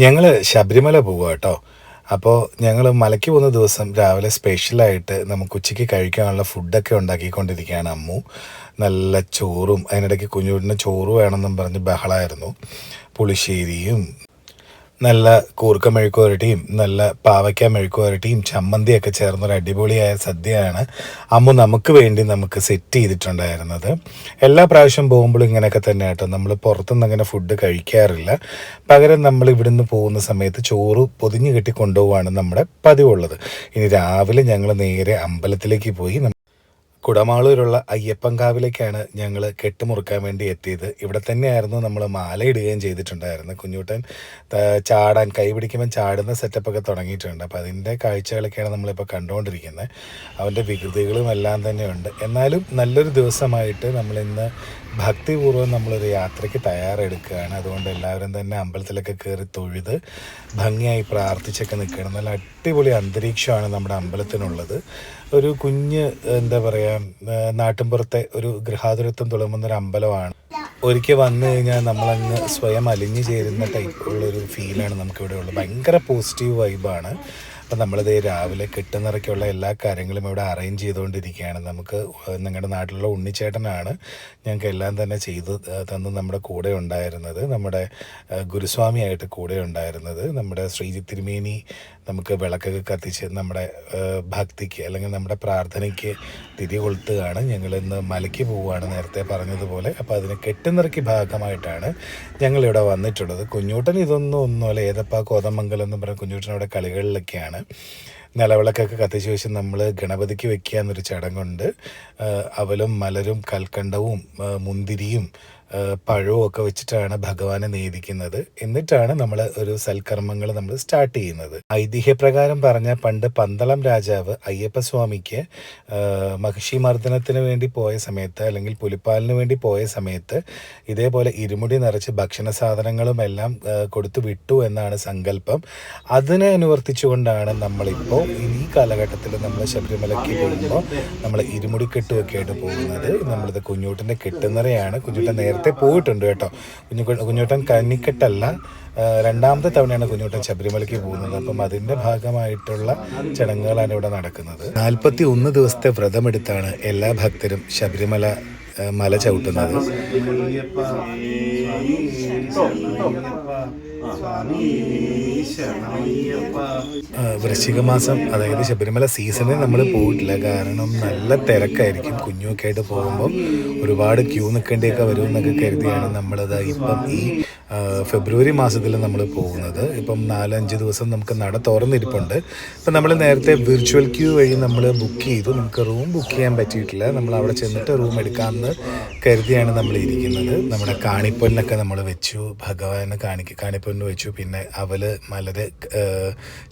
ഞങ്ങൾ ശബരിമല പോവുക കേട്ടോ. അപ്പോൾ ഞങ്ങൾ മലയ്ക്ക് പോകുന്ന ദിവസം രാവിലെ സ്പെഷ്യലായിട്ട് നമുക്ക് ഉച്ചയ്ക്ക് കഴിക്കാനുള്ള ഫുഡൊക്കെ ഉണ്ടാക്കിക്കൊണ്ടിരിക്കുകയാണ് അമ്മു. നല്ല ചോറും അതിനിടയ്ക്ക് കുഞ്ഞുവിന് ചോറ് വേണമെന്നും പറഞ്ഞ് ബഹളമായിരുന്നു. പുളിശ്ശേരിയും നല്ല കൂർക്ക മെഴുക്ക് പുരട്ടിയും നല്ല പാവയ്ക്ക മെഴുക്ക് പുരട്ടിയും ചമ്മന്തിയൊക്കെ ചേർന്നൊരു അടിപൊളിയായ സദ്യയാണ് അമ്മ നമുക്ക് വേണ്ടി നമുക്ക് സെറ്റ് ചെയ്തിട്ടുണ്ടായിരുന്നത്. എല്ലാ പ്രാവശ്യം പോകുമ്പോഴും ഇങ്ങനെയൊക്കെ തന്നെ കേട്ടോ. നമ്മൾ പുറത്തുനിന്ന് അങ്ങനെ ഫുഡ് കഴിക്കാറില്ല. പകരം നമ്മൾ ഇവിടുന്ന് പോകുന്ന സമയത്ത് ചോറ് പൊതിഞ്ഞ് കെട്ടി കൊണ്ടുപോവാണ് നമ്മുടെ പതിവുള്ളത്. ഇനി രാവിലെ ഞങ്ങൾ നേരെ അമ്പലത്തിലേക്ക് പോയി. കുടമാളൂരുള്ള അയ്യപ്പൻകാവിലേക്കാണ് ഞങ്ങൾ കെട്ടുമുറുക്കാൻ വേണ്ടി എത്തിയത്. ഇവിടെ തന്നെയായിരുന്നു നമ്മൾ മാലയിടുകയും ചെയ്തിട്ടുണ്ടായിരുന്നു. കുഞ്ഞൂട്ടൻ ചാടാൻ കൈ പിടിക്കുമ്പോൾ ചാടുന്ന സെറ്റപ്പൊക്കെ തുടങ്ങിയിട്ടുണ്ട്. അപ്പോൾ അതിൻ്റെ കാഴ്ചകളൊക്കെയാണ് നമ്മളിപ്പോൾ കണ്ടുകൊണ്ടിരിക്കുന്നത്. അവൻ്റെ വികൃതികളും എല്ലാം തന്നെയുണ്ട്. എന്നാലും നല്ലൊരു ദിവസമായിട്ട് നമ്മളിന്ന് ഭക്തിപൂർവ്വം നമ്മളൊരു യാത്രയ്ക്ക് തയ്യാറെടുക്കുകയാണ്. അതുകൊണ്ട് എല്ലാവരും തന്നെ അമ്പലത്തിലൊക്കെ കയറി തൊഴുത് ഭംഗിയായി പ്രാർത്ഥിച്ചൊക്കെ നിൽക്കണം. നല്ല അടിപൊളി അന്തരീക്ഷമാണ് നമ്മുടെ അമ്പലത്തിനുള്ളത്. ഒരു കുഞ്ഞ് എന്താ പറയുക, നാട്ടിൻപുറത്തെ ഒരു ഗൃഹാതുരത്വം തുളുമ്പുന്നൊരു അമ്പലമാണ്. ഒരിക്കൽ വന്നു കഴിഞ്ഞാൽ നമ്മളങ്ങ് സ്വയം അലിഞ്ഞു ചേരുന്ന ടൈപ്പ് ഉള്ളൊരു ഫീലാണ് നമുക്കിവിടെ ഉള്ളത്. ഭയങ്കര പോസിറ്റീവ് വൈബാണ്. അപ്പം നമ്മളിത് രാവിലെ കെട്ടുനിറയ്ക്കുള്ള എല്ലാ കാര്യങ്ങളും ഇവിടെ അറേഞ്ച് ചെയ്തുകൊണ്ടിരിക്കുകയാണ്. നമുക്ക് നിങ്ങളുടെ നാട്ടിലുള്ള ഉണ്ണിച്ചേട്ടനാണ് ഞങ്ങൾക്ക് എല്ലാം തന്നെ ചെയ്ത് തന്ന് നമ്മുടെ കൂടെ ഉണ്ടായിരുന്നത്. നമ്മുടെ ഗുരുസ്വാമിയായിട്ട് കൂടെ ഉണ്ടായിരുന്നത്. നമ്മുടെ ശ്രീജിത്ത് തിരുമേനി നമുക്ക് വിളക്കൊക്കെ കത്തിച്ച് നമ്മുടെ ഭക്തിക്ക് അല്ലെങ്കിൽ നമ്മുടെ പ്രാർത്ഥനയ്ക്ക് തിരി കൊളുത്തുകയാണ്. ഞങ്ങളിന്ന് മലയ്ക്ക് പോവുകയാണ് നേരത്തെ പറഞ്ഞതുപോലെ. അപ്പോൾ അതിന് കെട്ടുനിറയ്ക്ക് ഭാഗമായിട്ടാണ് ഞങ്ങളിവിടെ വന്നിട്ടുള്ളത്. കുഞ്ഞൂട്ടൻ ഒന്നുമല്ല, ഏതപ്പാ കോതമംഗലം എന്ന് പറഞ്ഞ കുഞ്ഞൂട്ടനവിടെ കളികളിലൊക്കെയാണ്. നിലവിളക്കൊക്കെ കത്തിച്ച് വെച്ച് നമ്മൾ ഗണപതിക്ക് വെക്കുക എന്നൊരു ചടങ്ങുണ്ട്. അവലും മലരും കൽക്കണ്ടവും മുന്തിരിയും പഴവും ഒക്കെ വെച്ചിട്ടാണ് ഭഗവാനെ നേദിക്കുന്നത്. എന്നിട്ടാണ് നമ്മൾ ഒരു സൽക്കർമ്മങ്ങൾ നമ്മൾ സ്റ്റാർട്ട് ചെയ്യുന്നത്. ഐതിഹ്യപ്രകാരം പറഞ്ഞ പണ്ട് പന്തളം രാജാവ് അയ്യപ്പസ്വാമിക്ക് മഹിഷിമർദ്ദനത്തിന് വേണ്ടി പോയ സമയത്ത് അല്ലെങ്കിൽ പുലിപ്പാലിന് വേണ്ടി പോയ സമയത്ത് ഇതേപോലെ ഇരുമുടി നിറച്ച് ഭക്ഷണ സാധനങ്ങളും എല്ലാം കൊടുത്തു വിട്ടു എന്നാണ് സങ്കല്പം. അതിനെ അനുവർത്തിച്ചുകൊണ്ടാണ് നമ്മളിപ്പോൾ ഈ കാലഘട്ടത്തിൽ നമ്മൾ ശബരിമലയ്ക്ക് പോകുമ്പോൾ നമ്മൾ ഇരുമുടിക്കെട്ടുമൊക്കെ ആയിട്ട് പോകുന്നത്. നമ്മളിത് കുഞ്ഞൂട്ടൻ്റെ കെട്ടുനിറയാണ്. കുഞ്ഞൂട്ടൻ നേരത്തെ പോയിട്ടുണ്ട് കേട്ടോ. കുഞ്ഞൂട്ടൻ കന്നിക്കെട്ടല്ല, രണ്ടാമത്തെ തവണയാണ് കുഞ്ഞൂട്ടൻ ശബരിമലയ്ക്ക് പോകുന്നത്. അപ്പം അതിൻ്റെ ഭാഗമായിട്ടുള്ള ചടങ്ങുകളാണ് ഇവിടെ നടക്കുന്നത്. 41 ദിവസത്തെ വ്രതമെടുത്താണ് എല്ലാ ഭക്തരും ശബരിമല മല ചവിട്ടുന്നത്. വൃശ്ചിക മാസം, അതായത് ശബരിമല സീസണിൽ നമ്മൾ പോയിട്ടില്ല. കാരണം നല്ല തിരക്കായിരിക്കും. കുഞ്ഞൊക്കെ ആയിട്ട് പോകുമ്പോൾ ഒരുപാട് ക്യൂ നിൽക്കേണ്ടിയൊക്കെ വരുമെന്നൊക്കെ കരുതിയാണ് നമ്മളത് ഇപ്പം ഈ ഫെബ്രുവരി മാസത്തിൽ നമ്മൾ പോകുന്നത്. ഇപ്പം 4-5 ദിവസം നമുക്ക് നട തുറന്നിരിപ്പുണ്ട്. ഇപ്പം നമ്മൾ നേരത്തെ വിർച്വൽ ക്യൂ വഴി നമ്മൾ ബുക്ക് ചെയ്തു. നമുക്ക് റൂം ബുക്ക് ചെയ്യാൻ പറ്റിയിട്ടില്ല. നമ്മൾ അവിടെ ചെന്നിട്ട് റൂം എടുക്കാമെന്ന് കരുതിയാണ് നമ്മൾ ഇരിക്കുന്നത്. നമ്മുടെ കാണിപ്പൊന്നൊക്കെ നമ്മൾ വെച്ചു, ഭഗവാനെ കാണിപ്പൊന്ന് വെച്ചു. പിന്നെ അവല്, മലര്,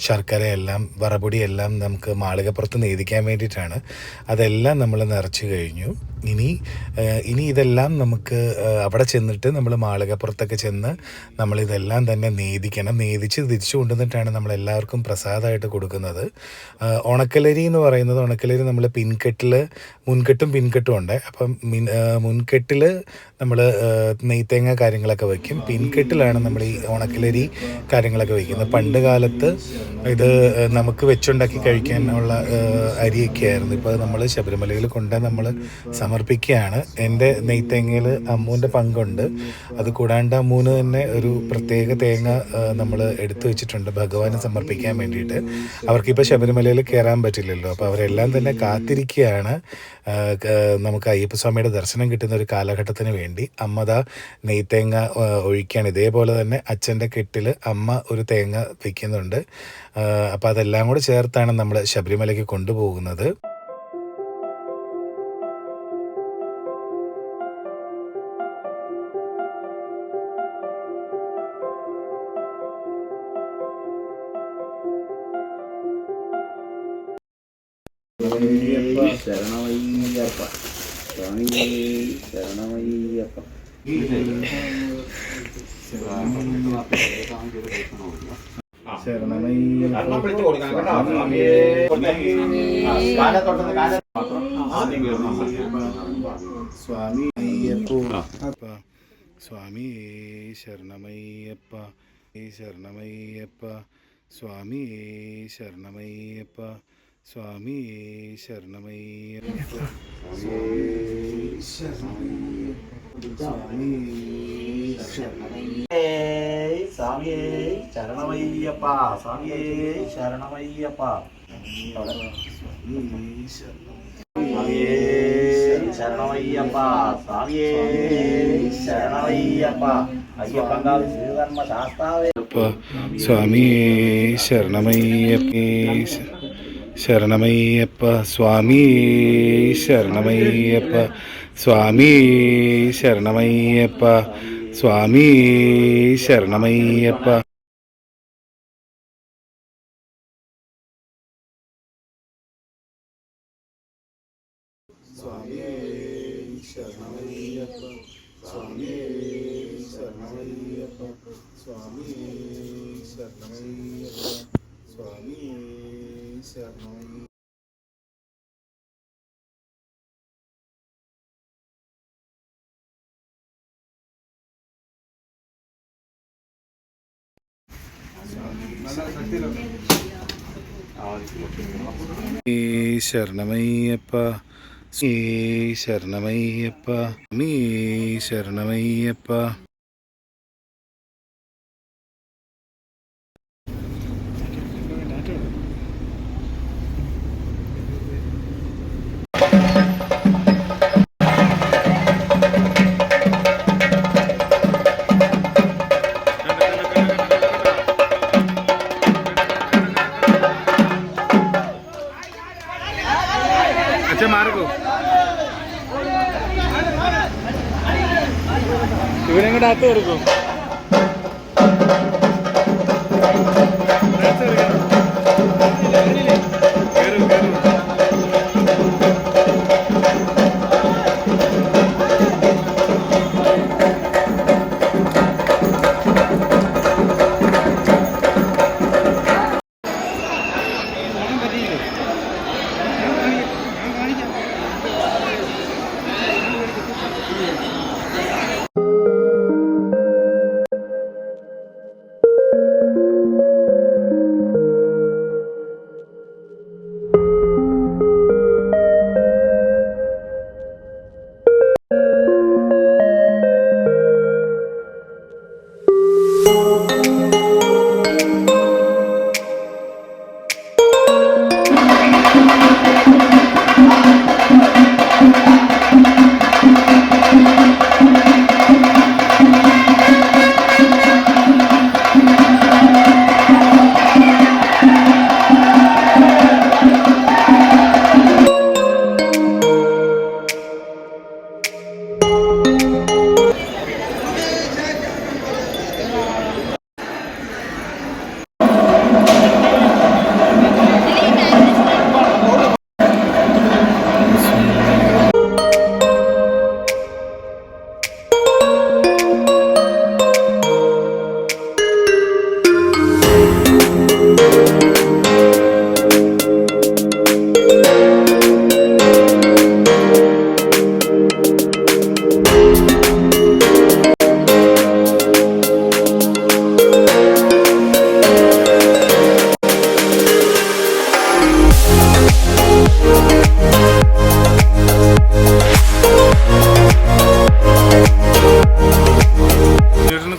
ശർക്കര എല്ലാം വറപൊടിയെല്ലാം നമുക്ക് മാളികപ്പുറത്ത് നേദിക്കാൻ വേണ്ടിയിട്ടാണ്. അതെല്ലാം നമ്മൾ നിറച്ച് കഴിഞ്ഞു. ഇനി ഇതെല്ലാം നമുക്ക് അവിടെ ചെന്നിട്ട് നമ്മൾ മാളികപ്പുറത്തൊക്കെ ചെന്ന് നമ്മളിതെല്ലാം തന്നെ നേദിച്ച് തിരിച്ചു കൊണ്ടുവന്നിട്ടാണ് നമ്മളെല്ലാവർക്കും പ്രസാദമായിട്ട് കൊടുക്കുന്നത്. ഉണക്കലരി എന്ന് പറയുന്നത്, ഉണക്കലരി നമ്മൾ മുൻകെട്ടും പിൻകെട്ടും ഉണ്ട്. അപ്പം മുൻകെട്ടിൽ നമ്മൾ നെയ്ത്തേങ്ങ കാര്യങ്ങളൊക്കെ വയ്ക്കും. പിൻകെട്ടിലാണ് നമ്മൾ ഈ ഉണക്കലരി കാര്യങ്ങളൊക്കെ വയ്ക്കുന്നത്. പണ്ട് കാലത്ത് ഇത് നമുക്ക് വെച്ചുണ്ടാക്കി കഴിക്കാനുള്ള അരിയൊക്കെ ആയിരുന്നു. ഇപ്പോൾ നമ്മൾ ശബരിമലയിൽ കൊണ്ട് നമ്മൾ സമർപ്പിക്കുകയാണ്. എൻ്റെ നെയ്ത്തേങ്ങയിൽ അമ്മൂൻ്റെ പങ്കുണ്ട്. അത് കൂടാണ്ട് അമ്മൂന് തന്നെ ഒരു പ്രത്യേക തേങ്ങ നമ്മൾ എടുത്തു വെച്ചിട്ടുണ്ട് ഭഗവാന് സമർപ്പിക്കാൻ വേണ്ടിയിട്ട്. അവർക്കിപ്പോൾ ശബരിമലയിൽ കയറാൻ പറ്റില്ലല്ലോ. അപ്പോൾ അവരെല്ലാം തന്നെ കാത്തിരിക്കുകയാണ് നമുക്ക് അയ്യപ്പസ്വാമിയുടെ ദർശനം കിട്ടുന്ന ഒരു കാലഘട്ടത്തിന് വേണ്ടി. അമ്മ നെയ്ത്തേങ്ങ ഒഴിക്കുകയാണ്. ഇതേപോലെ തന്നെ അച്ഛൻ്റെ കെട്ടിൽ അമ്മ ഒരു തേങ്ങ വയ്ക്കുന്നുണ്ട്. അപ്പോൾ അതെല്ലാം കൂടെ ചേർത്താണ് നമ്മൾ ശബരിമലയ്ക്ക് കൊണ്ടുപോകുന്നത്. ശരണമയ്യപ്പ സ്വാമി ശരണമയ്യപ്പ. സ്വാമി അയ്യപ്പ, സ്വാമി ശരണമയ്യപ്പ, ശരണമയ്യപ്പ സ്വാമി ശരണമയ്യപ്പ സ്വാമി ശരണമയ്യപ്പ സ്വാമി സ്വാമിയേ ശരണമയ്യപ്പ സ്വാമിയേ ശരണമയ്യപ്പ സ്വാമിയേ ശരണമയ്യപ്പ സ്വാമിയേ ശരണമയ്യപ്പ അയ്യപ്പങ്കാവ് ശ്രീധർമ്മ ശാസ്താവേ സ്വാമി ശരണമയ്യപ്പ ശരണമയ്യപ്പ സ്വാമി ശരണമയ്യപ്പ സ്വാമി ശരണമയ്യപ്പ സ്വാമി ശരണമയ്യപ്പ സ്വാമി ശരണമയ്യപ്പ സ്വാമി ശരണമയ്യപ്പ സ്വാമി ശരണമയ്യപ്പ സ്വാമി ശരണമയ്യപ്പ ശരണമയ്യപ്പ ശരണമയ്യപ്പ ശരണമയ്യപ്പ अच्छा मार्गो ഇവനെ കൂടെ അകത്ത് കൊടുക്കും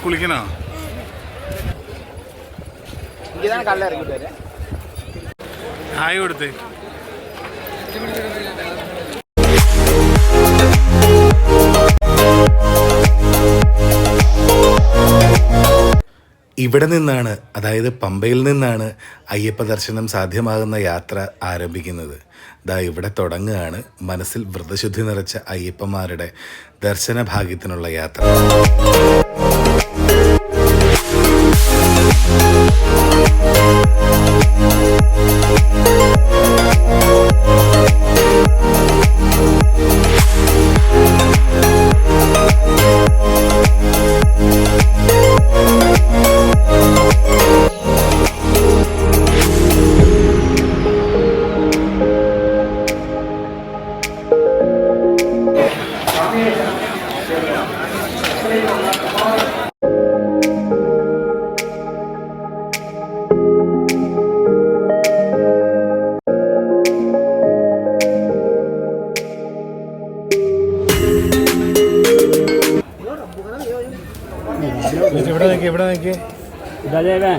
കുളിക്കണോ ഹായ് കൊടുത്തേ ഇവിടെ നിന്നാണ്, അതായത് പമ്പയിൽ നിന്നാണ് അയ്യപ്പ ദർശനം സാധ്യമാകുന്ന യാത്ര ആരംഭിക്കുന്നത്. ദാ ഇവിടെ തുടങ്ങുകയാണ് മനസ്സിൽ വ്രതശുദ്ധി നിറച്ച അയ്യപ്പന്മാരുടെ ദർശന ഭാഗ്യത്തിനുള്ള യാത്ര. ഇതേ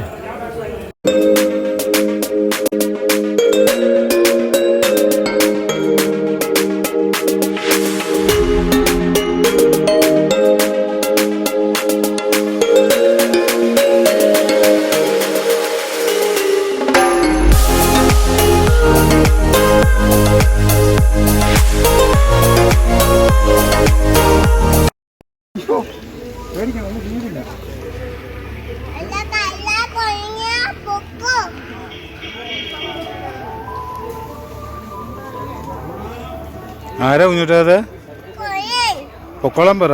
ആരാ കുഞ്ഞുട്ടാത് പൊക്കോളം പറ.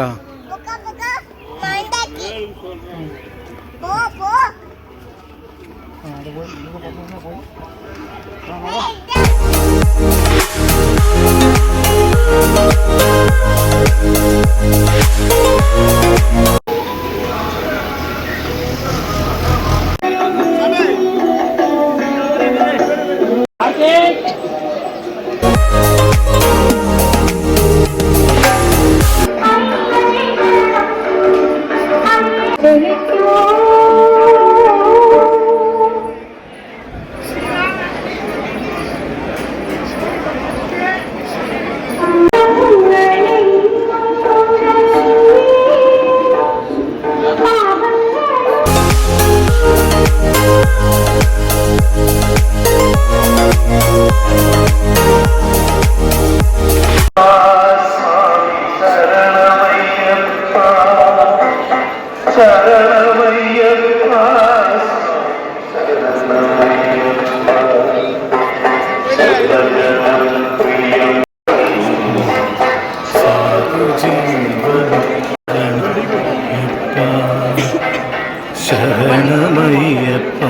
ശരണമയ്യപ്പ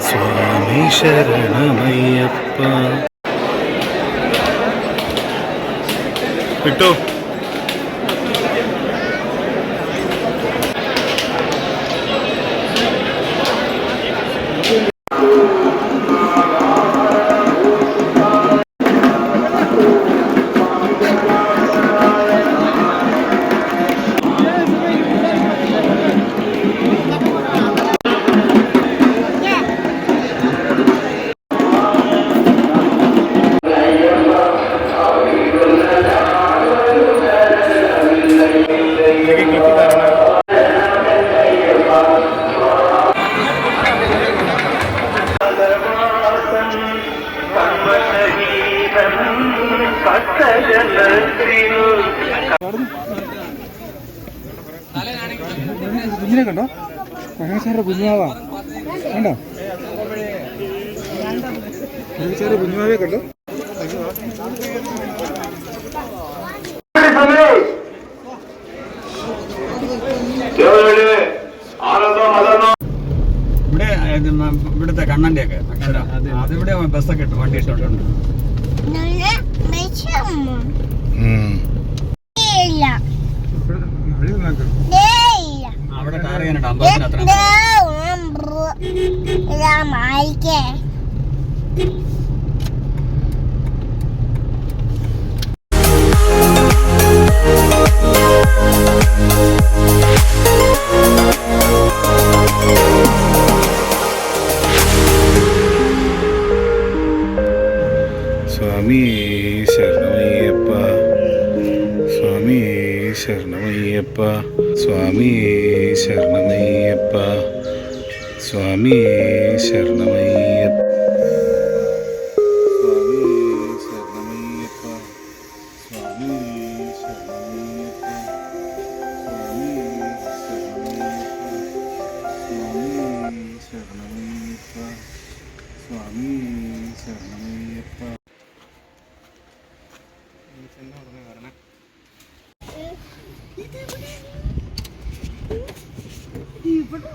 സ്വാമി ശരണമയ്യപ്പ. കിട്ടോ കുഞ്ഞിനെ കണ്ടോ? മഹേശ്വര കുഞ്ഞുമാവാ കണ്ടോ? മഹേശ്വര കുഞ്ഞുമാവെ കണ്ടോ? ഇവിടെ ഇവിടുത്തെ കണ്ണന്റെ ഒക്കെ അതിവിടെ ബസ്സൊക്കെ ഇട്ടു വണ്ടി ഇട്ടോട്ടുണ്ട്. അവിടെ ടാർ ചെയ്യാനുണ്ട് അമ്പലത്തിന് അത്ര. സ്വാമി ശരണമയ്യപ്പ സ്വാമി ശരണമയ്യപ്പ സ്വാമി ശരണമയ്യപ്പ സ്വാമി ശരണമയ്യപ്പ സ്വാമി ശരണമയ്യപ്പ സ്വാമി ശരണമയ്യപ്പ. ഇവിടെ